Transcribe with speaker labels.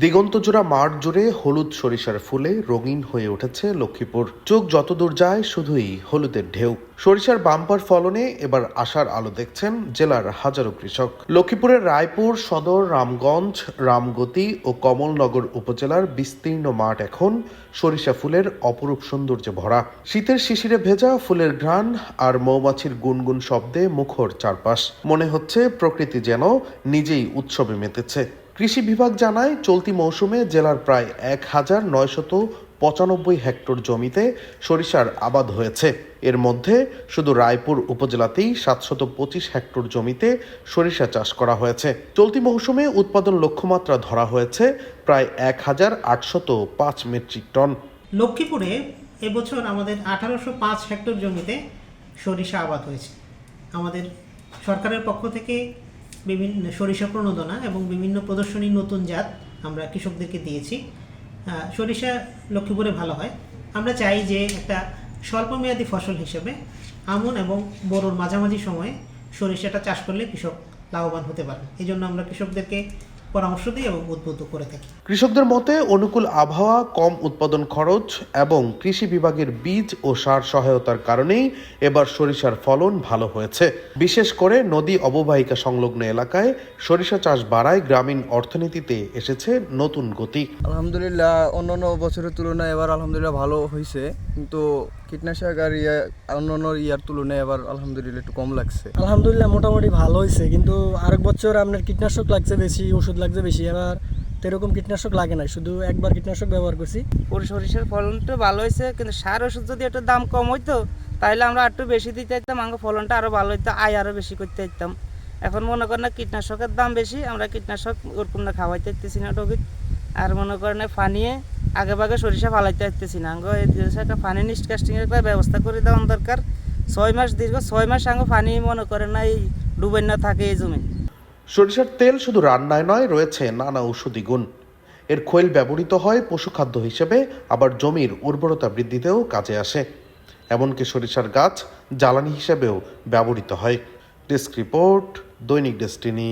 Speaker 1: দিগন্তজোড়া মাঠ জুড়ে হলুদ সরিষার ফুলে রঙিন হয়ে উঠেছে লক্ষ্মীপুর। চোখ যতদূর যায় শুধুই হলুদের ঢেউ। সরিষার বাম্পার ফলনে এবার আশার আলো দেখছেন জেলার হাজারো কৃষক। লক্ষ্মীপুরের রায়পুর সদর, রামগঞ্জ, রামগতি ও কমলনগর উপজেলার বিস্তীর্ণ মাঠ এখন সরিষা ফুলের অপরূপ সৌন্দর্যে ভরা। শীতের শিশিরে ভেজা ফুলের ঘ্রাণ আর মৌমাছির গুনগুন শব্দে মুখর চারপাশ। মনে হচ্ছে প্রকৃতি যেন নিজেই উৎসবে মেতেছে। কৃষি বিভাগ জানায়, চলতি মৌসুমে জেলার প্রায় ১,৯৯৫ হেক্টর জমিতে সরিষার আবাদ হয়েছে। এর মধ্যে শুধু রায়পুর উপজেলাতেই ৭২৫ হেক্টর জমিতে সরিষা চাষ করা হয়েছে। চলতি মৌসুমে উৎপাদন লক্ষ্যমাত্রা ধরা হয়েছে প্রায় ১,৮০৫ মেট্রিক টন।
Speaker 2: লক্ষ্মীপুরে এবছর আমাদের ১৮০৫ হেক্টর জমিতে সরিষা আবাদ হয়েছে। আমাদের সরকারের পক্ষ থেকে বিভিন্ন সরিষা প্রণোদনা এবং বিভিন্ন প্রদর্শনী নতুন জাত আমরা কৃষকদেরকে দিয়েছি। সরিষা লক্ষ্মীপুরে ভালো হয়। আমরা চাই যে একটা স্বল্পমেয়াদী ফসল হিসেবে আমন এবং বোরোর মাঝামাঝি সময়ে সরিষাটা চাষ করলে কৃষক লাভবান হতে পারে। এই জন্য আমরা কৃষকদেরকে পরামর্শ দিই এবং উদ্বুদ্ধ করে থাকি।
Speaker 1: কৃষকদের মতে অনুকূল আবহাওয়া, কম উৎপাদন খরচ এবং কৃষি বিভাগের বীজ ও সার সহায়তার কারণেই এবার সরিষার ফলন ভালো হয়েছে। বিশেষ করে নদী অববাহিকা সংলগ্ন এলাকায় সরিষা চাষ বাড়ায় গ্রামীণ অর্থনীতিতে এসেছে নতুন গতি।
Speaker 3: আলহামদুলিল্লাহ অন্যান্য বছরের তুলনায় এবার আলহামদুলিল্লাহ ভালো হয়েছে, কিন্তু কীটনাশক আর অন্যান্য ইয়ার তুলনায় এবার আলহামদুলিল্লাহ একটু কম লাগছে।
Speaker 4: আলহামদুলিল্লাহ মোটামুটি ভালো হয়েছে, কিন্তু আরেক বছর আপনার কীটনাশক লাগছে বেশি, ওষুধ লাগছে বেশি। এবার এরকম কীটনাশক লাগে না, শুধু একবার কীটনাশক ব্যবহার করছি।
Speaker 5: সরিষার ফলনটা ভালো হয়েছে, কিন্তু সার ওষুধ যদি একটু দাম কম হইতো তাহলে আমরা একটু বেশি দিতে চাইতাম, আমাকে ফলনটা আরও ভালো হইতো, আয় আরও বেশি করতে চাইতাম। এখন মনে করেন না কীটনাশকের দাম বেশি, আমরা কীটনাশক ওরকম না খাওয়াইতে চাইতেছি না টকিত। আর মনে করেন ফানিয়ে আগে ভাগে সরিষা ফালাইতে চাইতেছি না, একটা ফানি নিষ্কাস্টিংয়ের একটা ব্যবস্থা করে দেওয়া দরকার। 6 মাস দীর্ঘ 6 মাস আগে ফানি মনে করেন না এই ডুবেন না থাকে এই জমি।
Speaker 1: সরিষার তেল শুধু রান্নায় নয়, রয়েছে নানা ঔষধি গুণ। এর খৈল ব্যবহৃত হয় পশুখাদ্য হিসেবে, আবার জমির উর্বরতা বৃদ্ধিতেও কাজে আসে। এমনকি সরিষার গাছ জ্বালানি হিসেবেও ব্যবহৃত হয়। ডেস্ক রিপোর্ট, দৈনিক ডেস্টিনি।